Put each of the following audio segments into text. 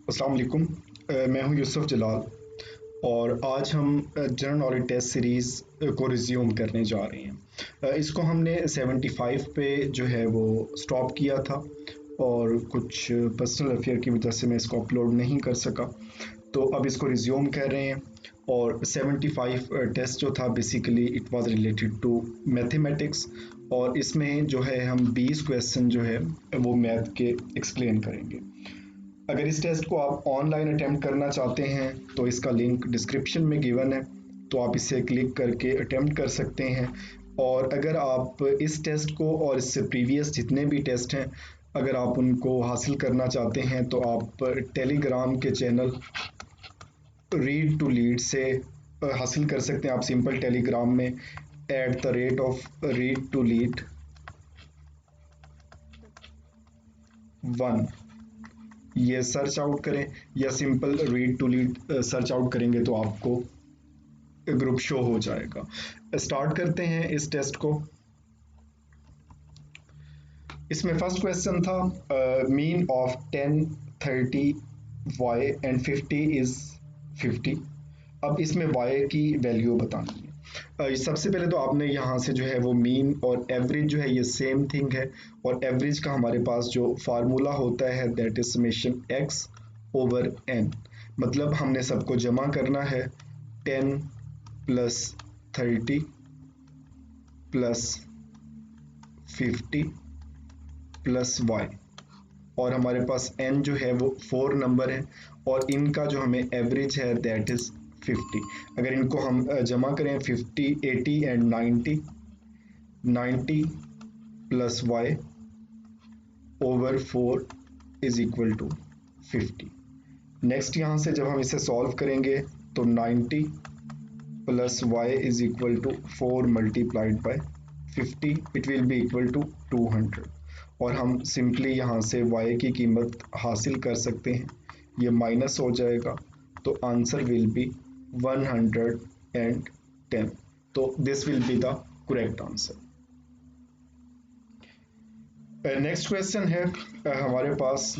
अस्सलाम वालेकुम। मैं हूं यूसुफ जलाल और आज हम जनरल नॉलेज टेस्ट सीरीज़ को रिज्यूम करने जा रहे हैं। इसको हमने 75 पे जो है वो स्टॉप किया था और कुछ पर्सनल अफेयर की वजह से मैं इसको अपलोड नहीं कर सका, तो अब इसको रिज्यूम कर रहे हैं। और 75 टेस्ट जो था basically it was related to mathematics, और इसमें जो है हम 20 क्वेश्चन जो है वो मैथ के एक्सप्लेन करेंगे। अगर इस टेस्ट को आप ऑनलाइन अटेम्प्ट करना चाहते हैं तो इसका लिंक डिस्क्रिप्शन में गिवन है, तो आप इसे क्लिक करके अटेम्प्ट कर सकते हैं। और अगर आप इस टेस्ट को और इससे प्रीवियस जितने भी टेस्ट हैं अगर आप उनको हासिल करना चाहते हैं तो आप टेलीग्राम के चैनल रीड टू लीड से हासिल कर सकते हैं। आप सिंपल टेलीग्राम में @read2lead1 ये सर्च आउट करें, या simple read to lead search out करेंगे तो आपको ग्रुप शो हो जाएगा। स्टार्ट करते हैं इस टेस्ट को। इसमें फर्स्ट क्वेश्चन था mean of 10, 30 y and 50 is 50। अब इसमें y की वैल्यू बतानी है। सबसे पहले तो आपने यहाँ से जो है वो मीन और एवरेज जो है ये सेम थिंग है, और एवरेज का हमारे पास जो फार्मूला होता है that is summation x over n। मतलब हमने सबको जमा करना है 10 प्लस 30 प्लस 50 प्लस y, और हमारे पास n जो है वो 4 नंबर है, और इनका जो हमें एवरेज है दैट इज 50। अगर इनको हम जमा करें 50, 80 and 90, 90 plus y over 4 is equal to 50। Next यहाँ से जब हम इसे सॉल्व करेंगे तो 90 plus y is equal to 4 multiplied by 50, it will be equal to 200। और हम सिंपली यहाँ से y की कीमत हासिल कर सकते हैं, ये माइनस हो जाएगा तो आंसर विल बी 110। तो this will be the correct answer. Next question है हमारे पास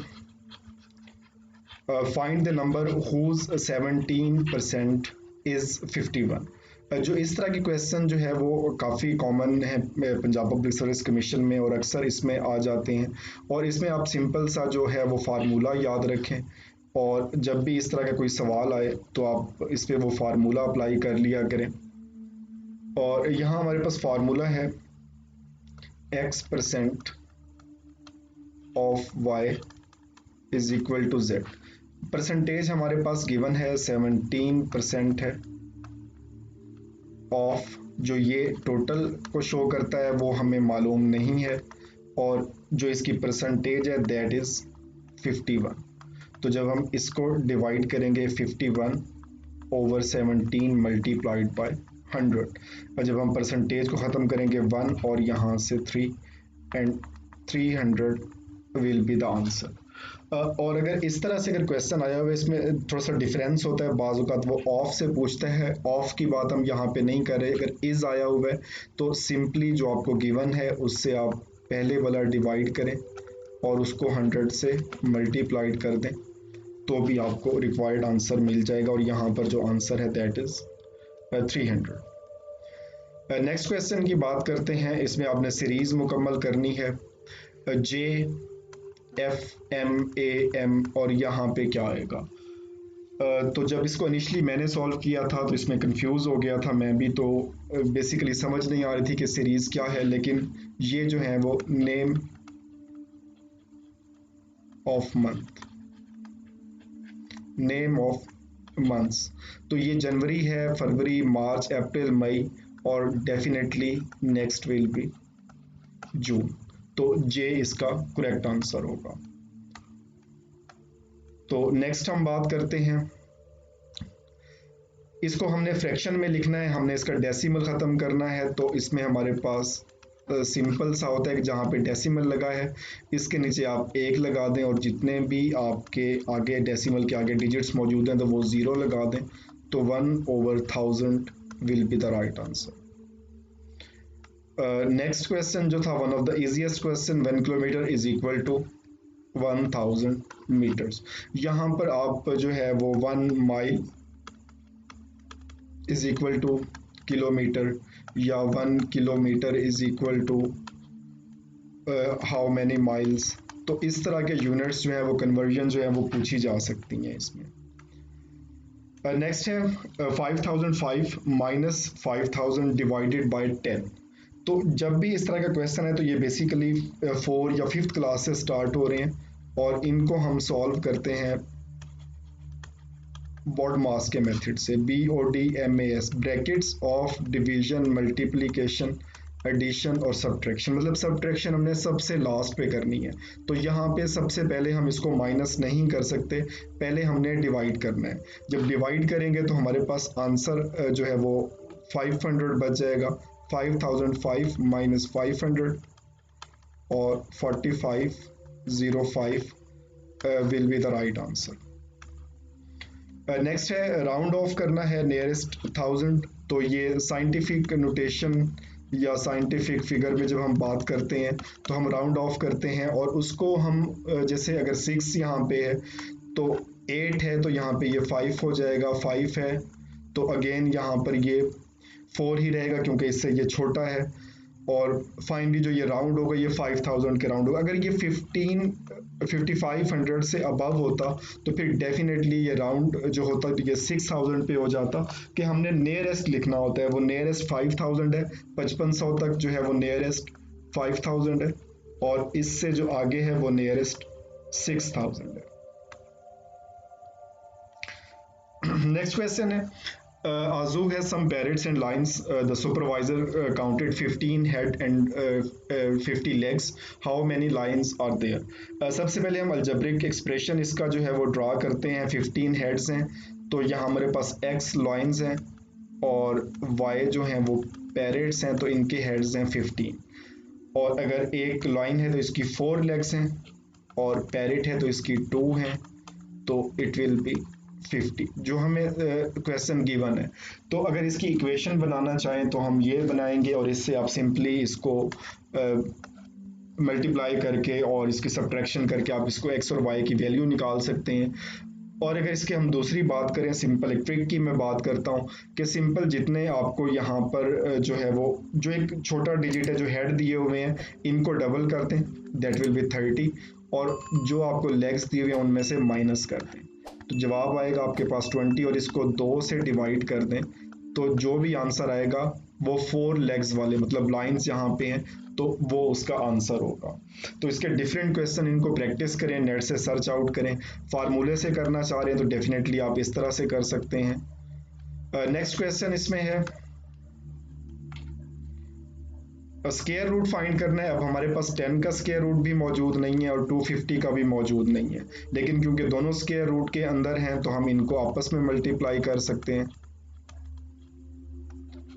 find the number whose 17% is 51। जो इस तरह के क्वेश्चन जो है वो काफ़ी कॉमन है पंजाब पब्लिक सर्विस कमीशन में, और अक्सर इसमें आ जाते हैं। और इसमें आप सिंपल सा जो है वो फार्मूला याद रखें, और जब भी इस तरह का कोई सवाल आए तो आप इस पर वो फार्मूला अप्लाई कर लिया करें। और यहाँ हमारे पास फार्मूला है x% of y is equal to z। Percentage हमारे पास गिवन है 17% है, ऑफ जो ये टोटल को शो करता है वो हमें मालूम नहीं है, और जो इसकी परसेंटेज है दैट इज 51। तो जब हम इसको डिवाइड करेंगे 51 ओवर 17 मल्टीप्लाइड बाय 100, और जब हम परसेंटेज को ख़त्म करेंगे 1 और यहाँ से 3 and 300 will be the answer. और अगर इस तरह से अगर क्वेश्चन आया हुआ है इसमें थोड़ा सा डिफरेंस होता है, बाज़ औक़ात वो ऑफ से पूछता है, ऑफ की बात हम यहाँ पे नहीं कर रहे। अगर इज आया हुआ है तो सिंपली जो आपको गिवन है उससे आप पहले वाला डिवाइड करें और उसको 100 से मल्टीप्लाइड कर दें, तो भी आपको रिक्वायर्ड आंसर मिल जाएगा, और यहाँ पर जो आंसर है दैट इज 300। नेक्स्ट क्वेश्चन की बात करते हैं। इसमें आपने सीरीज मुकम्मल करनी है J F M A M, और यहाँ पे क्या आएगा। तो जब इसको इनिशली मैंने सॉल्व किया था तो इसमें कंफ्यूज हो गया था मैं भी, तो बेसिकली समझ नहीं आ रही थी कि सीरीज क्या है। लेकिन ये जो है वो name of month, name of months, तो ये जनवरी है, फरवरी, मार्च, अप्रैल, मई, और डेफिनेटली नेक्स्ट विल बी जून। तो जे इसका करेक्ट आंसर होगा। तो नेक्स्ट हम बात करते हैं, इसको हमने फ्रैक्शन में लिखना है, हमने इसका डेसिमल ख़त्म करना है। तो इसमें हमारे पास सिंपल सा होता है कि जहाँ पे डेसिमल लगा है इसके नीचे आप एक लगा दें, और जितने भी आपके आगे डेसिमल के आगे डिजिट्स मौजूद हैं तो वो ज़ीरो लगा दें, तो 1/1000 will be the right answer. Next question जो था one of the easiest question, 1 kilometre is equal to 1000 metres. यहाँ पर आप जो है वो 1 mile is equal to kilometre, या 1 kilometre is equal to how many miles. तो इस तरह के यूनिट्स जो है वो कन्वर्जन जो है वो पूछी जा सकती हैं इसमें। नेक्स्ट है 5005 माइनस 5000 डिवाइडेड बाय 10। तो जब भी इस तरह का क्वेश्चन है तो ये बेसिकली 4 या 5th क्लास से स्टार्ट हो रहे हैं, और इनको हम सॉल्व करते हैं बॉड मास के मेथड से, BODMAS, brackets of division, multiplication, addition और सब्ट्रैक्शन। मतलब सब्ट्रैक्शन हमने सबसे लास्ट पे करनी है, तो यहाँ पे सबसे पहले हम इसको माइनस नहीं कर सकते, पहले हमने डिवाइड करना है। जब डिवाइड करेंगे तो हमारे पास आंसर जो है वो 500 बच जाएगा। 5005 माइनस 500 और 4505 will be the right answer. Next है राउंड ऑफ करना है नियरेस्ट 1000। तो ये साइंटिफिक नोटेशन या साइंटिफिक फिगर में जब हम बात करते हैं तो हम राउंड ऑफ करते हैं, और उसको हम जैसे अगर 6 यहाँ पे है तो 8 है तो यहाँ पे ये 5 हो जाएगा, 5 है तो अगेन यहाँ पर ये 4 ही रहेगा क्योंकि इससे ये छोटा है, और फाइनली जो ये राउंड होगा ये 5000 के राउंड होगा। अगर ये 5500 से अबव होता तो फिर डेफिनेटली ये राउंड जो होता तो ये 6000 पे हो जाता, कि हमने नियरेस्ट लिखना होता है, वो नियरेस्ट 5000 है, 5500 तक जो है वो नियरेस्ट 5000 है, और इससे जो आगे है वो नियरेस्ट 6000 है। नेक्स्ट क्वेश्चन है Azu has some parrots and lions. The supervisor counted 15 head and 50 legs. How many lions are there? सबसे पहले हम अल्जेब्रिक एक्सप्रेशन इसका जो है वो ड्रा करते हैं। 15 हेड्स हैं तो यहाँ हमारे पास x लाइन्स हैं और y जो हैं वो पैरेट्स हैं, तो इनके हेड्स हैं 15। और अगर एक लाइन है तो इसकी 4 लेग्स हैं, और पैरेट है तो इसकी 2 हैं, तो इट विल बी 50 जो हमें क्वेश्चन गिवन है। तो अगर इसकी इक्वेशन बनाना चाहें तो हम ये बनाएंगे, और इससे आप सिंपली इसको मल्टीप्लाई करके और इसकी सब्ट्रैक्शन करके आप इसको x और y की वैल्यू निकाल सकते हैं। और अगर इसके हम दूसरी बात करें, सिंपल एक ट्रिक की मैं बात करता हूँ कि सिंपल जितने आपको यहाँ पर जो है वो जो एक छोटा डिजिट है जो हेड दिए हुए हैं इनको डबल कर दें, दैट विल बी 30, और जो आपको लेग्स दिए हुए हैं उनमें से माइनस कर दें, तो जवाब आएगा आपके पास 20, और इसको 2 से डिवाइड कर दें तो जो भी आंसर आएगा वो 4 लेग्स वाले मतलब लाइंस यहाँ पे हैं तो वो उसका आंसर होगा। तो इसके डिफरेंट क्वेश्चन इनको प्रैक्टिस करें, नेट से सर्च आउट करें। फार्मूले से करना चाह रहे हैं तो डेफिनेटली आप इस तरह से कर सकते हैं। नेक्स्ट क्वेश्चन इसमें है स्क्वायर रूट फाइंड करना है। अब हमारे पास 10 का स्क्वायर रूट भी मौजूद नहीं है और 250 का भी मौजूद नहीं है, लेकिन क्योंकि दोनों स्क्वायर रूट के अंदर हैं तो हम इनको आपस में मल्टीप्लाई कर सकते हैं,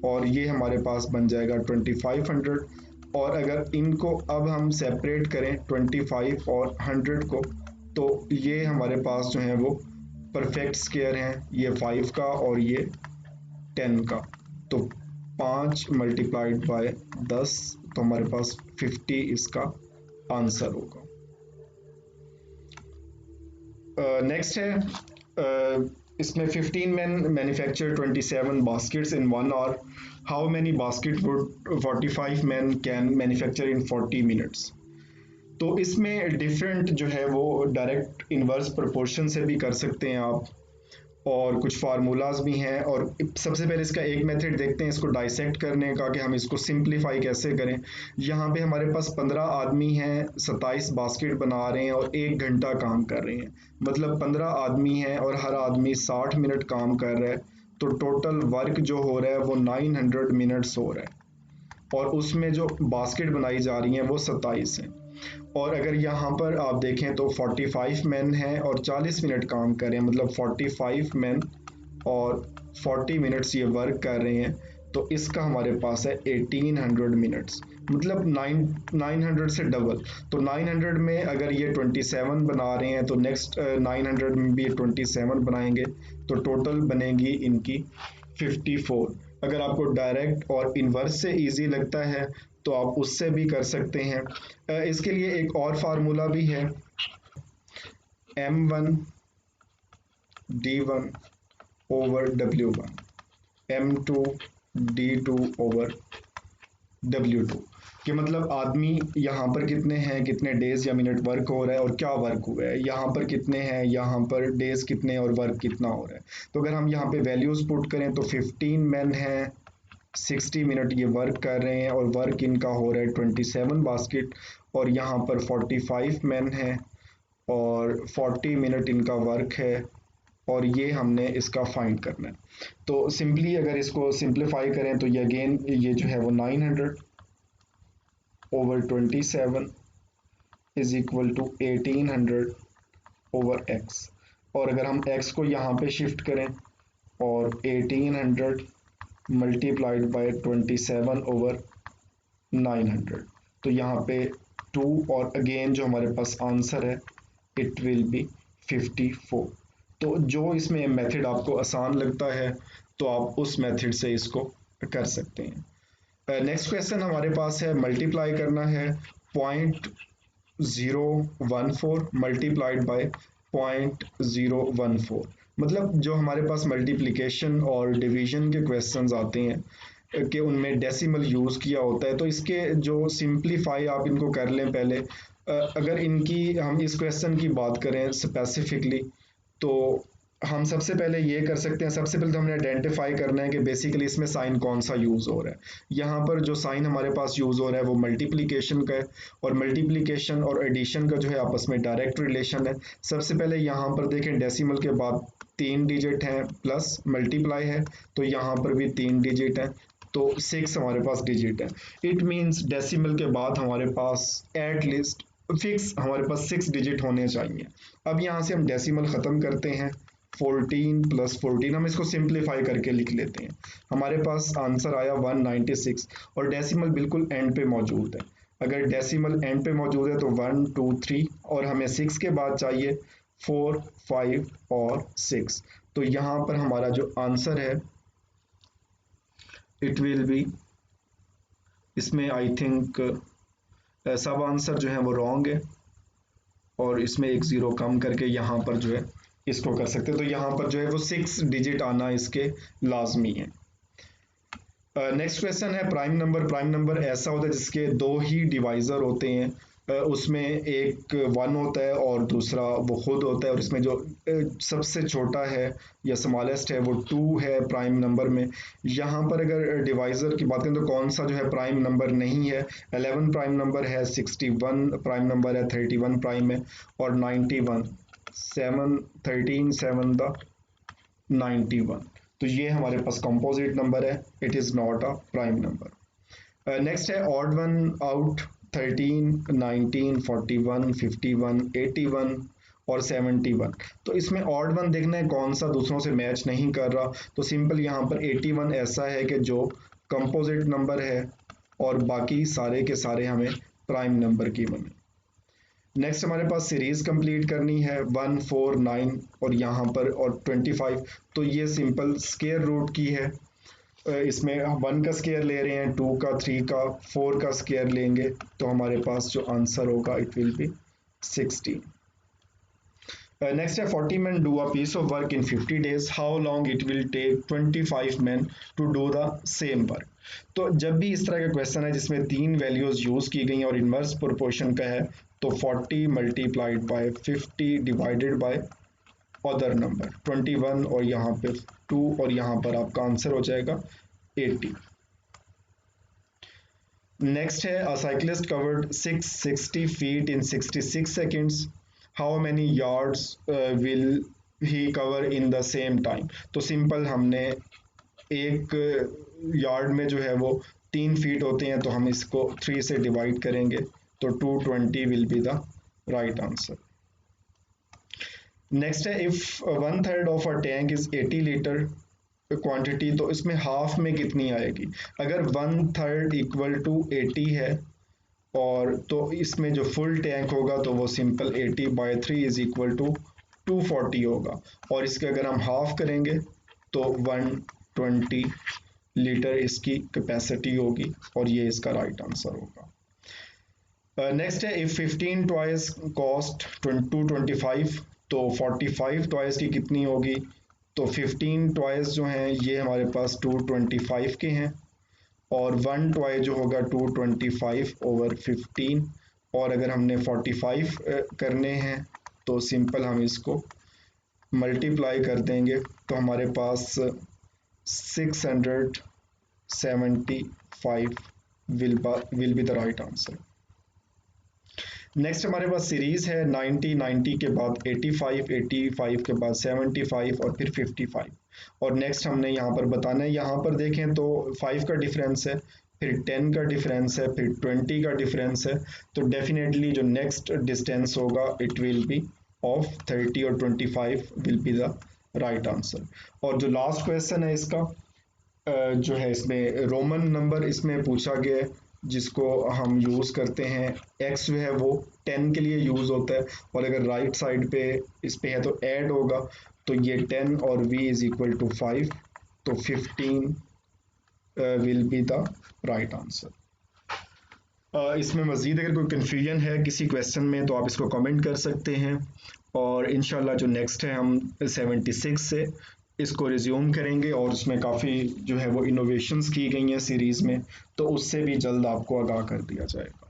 और ये हमारे पास बन जाएगा 2500। और अगर इनको अब हम सेपरेट करें 25 और 100 को, तो ये हमारे पास जो है वो परफेक्ट स्क्वायर हैं, ये 5 का और ये 10 का, तो 5 मल्टीप्लाइड बाय 10 तो हमारे पास 50 इसका आंसर होगा। नेक्स्ट है इसमें 15 men manufacture 27 baskets in 1 hour. How many basket would 45 men can manufacture in 40 minutes? तो इसमें डिफरेंट जो है वो डायरेक्ट इनवर्स प्रोपोर्शन से भी कर सकते हैं आप, और कुछ फार्मूलाज भी हैं। और सबसे पहले इसका एक मेथड देखते हैं इसको डाइसेक्ट करने का कि हम इसको सिंप्लीफाई कैसे करें। यहाँ पे हमारे पास 15 आदमी हैं, 27 बास्केट बना रहे हैं और 1 घंटा काम कर रहे हैं, मतलब 15 आदमी हैं और हर आदमी 60 मिनट काम कर रहा है, तो टोटल वर्क जो हो रहा है वो 900 मिनट्स हो रहा है, और उसमें जो बास्केट बनाई जा रही हैं वो 27 हैं। और अगर यहाँ पर आप देखें तो 45 मैन हैं और 40 मिनट काम कर रहे हैं, मतलब 45 मैन और 40 मिनट्स ये वर्क कर रहे हैं, तो इसका हमारे पास है 1800 मिनट्स, मतलब 900 से डबल। तो 900 में अगर ये 27 बना रहे हैं तो नेक्स्ट 900 में भी ये 27 बनाएंगे, तो टोटल बनेगी इनकी 54। अगर आपको डायरेक्ट और इन्वर्स से इजी लगता है तो आप उससे भी कर सकते हैं। इसके लिए एक और फार्मूला भी है, M1 D1 over W1, M2 D2 over W2। कि मतलब आदमी यहाँ पर कितने हैं, कितने डेज या मिनट वर्क हो रहा है और क्या वर्क हुआ है, यहाँ पर कितने हैं, यहाँ पर डेज कितने और वर्क कितना हो रहा है। तो अगर हम यहाँ पे वैल्यूज पुट करें तो 15 मैन हैं, 60 मिनट ये वर्क कर रहे हैं और वर्क इनका हो रहा है 27 बास्केट, और यहाँ पर 45 मैन हैं और 40 मिनट इनका वर्क है, और ये हमने इसका फाइंड करना है। तो सिंपली अगर इसको सिंप्लीफाई करें तो ये अगेन ये जो है वो 900 over 27 is equal to 1800 over x। और अगर हम x को यहाँ पे शिफ्ट करें और 1800 मल्टीप्लाइड बाय 27 ओवर 900, तो यहाँ पे 2, और अगेन जो हमारे पास आंसर है इट विल बी 54। तो जो इसमें मेथड आपको आसान लगता है तो आप उस मेथड से इसको कर सकते हैं। नेक्स्ट क्वेश्चन हमारे पास है, मल्टीप्लाई करना है 0.014 मल्टीप्लाइड बाय 0.014। मतलब जो हमारे पास मल्टीप्लिकेशन और डिवीजन के क्वेश्चंस आते हैं कि उनमें डेसिमल यूज़ किया होता है, तो इसके जो सिंप्लीफाई आप इनको कर लें पहले। अगर इनकी हम इस क्वेश्चन की बात करें स्पेसिफिकली, तो हम सबसे पहले ये कर सकते हैं, सबसे पहले तो हमने आइडेंटिफाई करना है कि बेसिकली इसमें साइन कौन सा यूज़ हो रहा है। यहाँ पर जो साइन हमारे पास यूज़ हो रहा है वो मल्टीप्लिकेशन का है, और मल्टीप्लिकेशन और एडिशन का जो है आपस में डायरेक्ट रिलेशन है। सबसे पहले यहाँ पर देखें, डेसिमल के बाद 3 डिजिट हैं प्लस मल्टीप्लाई है, तो यहाँ पर भी 3 डिजिट है, तो 6 हमारे पास डिजिट है। इट मीन्स डेसिमल के बाद हमारे पास एट लीस्ट फिक्स हमारे पास 6 डिजिट होने चाहिए। अब यहाँ से हम डेसिमल ख़त्म करते हैं, 14 प्लस 14, हम इसको सिंप्लीफाई करके लिख लेते हैं। हमारे पास आंसर आया 196, और डेसिमल बिल्कुल एंड पे मौजूद है। अगर डेसिमल एंड पे मौजूद है तो 1 2 3, और हमें 6 के बाद चाहिए 4 5 और 6। तो यहाँ पर हमारा जो आंसर है इट विल बी, इसमें आई थिंक सब आंसर जो है वो रॉन्ग है, और इसमें एक ज़ीरो कम करके यहाँ पर जो है इसको कर सकते हैं। तो यहाँ पर जो है वो 6 डिजिट आना इसके लाजमी है। नेक्स्ट क्वेश्चन है, प्राइम नंबर। प्राइम नंबर ऐसा होता है जिसके दो ही डिवाइज़र होते हैं। उसमें एक 1 होता है और दूसरा वो खुद होता है, और इसमें जो सबसे छोटा है या स्मॉलेस्ट है वो 2 है प्राइम नंबर में। यहाँ पर अगर डिवाइज़र की बात करें तो कौन सा जो है प्राइम नंबर नहीं है। 11 प्राइम नंबर है, 61 प्राइम नंबर है, 31 प्राइम है, और 91, 7 13 7 द 91। तो ये हमारे पास कंपोजिट नंबर है, it is not a prime number. Next है ऑड वन आउट, 13 19 41 51 81 और 71। तो इसमें ऑड वन देखना है कौन सा दूसरों से मैच नहीं कर रहा, तो सिंपल यहाँ पर 81 ऐसा है कि जो कंपोजिट नंबर है, और बाकी सारे के सारे हमें प्राइम नंबर की बने। नेक्स्ट हमारे पास सीरीज कंप्लीट करनी है 1 4 9 और यहाँ पर और 25। तो ये सिंपल स्केयर रूट की है, इसमें 1 का स्केयर ले रहे हैं, 2 का, 3 का, 4 का स्केयर लेंगे, तो हमारे पास जो आंसर होगा इट विल बी 16। नेक्स्ट है 40 men do a piece of work in 50 days, how long it will take 25 men to do the same work। तो जब भी इस तरह का क्वेश्चन है जिसमें 3 वैल्यूज यूज की गई और इनवर्स प्रोपोर्शन का है, तो 40 multiplied by 50 divided by other number 21, और यहाँ पे 2, और यहाँ पर आपका आंसर हो जाएगा 80। नेक्स्ट है, अ cyclist covered 660 feet in 66 seconds, how many yards will he cover in the same time. तो सिंपल हमने एक यार्ड में जो है वो 3 फीट होते हैं, तो हम इसको 3 से डिवाइड करेंगे, तो 220 will be the right answer. Next है, if 1/3 of a tank is 80 litre quantity, तो इसमें हाफ में कितनी आएगी। अगर 1/3 इक्वल टू 80 है, और तो इसमें जो फुल टैंक होगा तो वो सिंपल 80/3 इज इक्वल टू 240 होगा, और इसके अगर हम हाफ करेंगे तो 120 लीटर इसकी कैपेसिटी होगी, और ये इसका राइट आंसर होगा। नेक्स्ट है, इफ 15 टॉयज कॉस्ट 225 तो 45 टॉयज की कितनी होगी, तो 15 टॉयज जो हैं ये हमारे पास 225 के हैं, और 1 टॉय जो होगा 225 ओवर 15, और अगर हमने 45 करने हैं तो सिंपल हम इसको मल्टीप्लाई कर देंगे, तो हमारे पास 675 will be the right answer. Next हमारे पास सीरीज है 90, 90 के बाद 85, 85 के बाद 75 और फिर 55, और नेक्स्ट हमने यहाँ पर बताना है, यहाँ पर देखें तो 5 का डिफरेंस है, फिर 10 का डिफरेंस है, फिर 20 का डिफरेंस है, तो डेफिनेटली जो नेक्स्ट डिस्टेंस होगा इट विल बी ऑफ 30 और 25 will be the right answer. और जो लास्ट क्वेश्चन है इसका जो है इसमें रोमन नंबर इसमें पूछा गया है, जिसको हम यूज़ करते हैं, x जो है वो 10 के लिए यूज़ होता है, और अगर राइट साइड पे इस पे है तो ऐड होगा, तो ये 10 और v इज इक्वल टू 5, तो 15 will be the right answer. इसमें मज़ीद अगर कोई कन्फ्यूजन है किसी क्वेश्चन में तो आप इसको कमेंट कर सकते हैं, और इंशाल्लाह जो नेक्स्ट है हम 76 से इसको रिज्यूम करेंगे, और उसमें काफ़ी जो है वो इनोवेशंस की गई हैं सीरीज़ में, तो उससे भी जल्द आपको आगाह कर दिया जाएगा।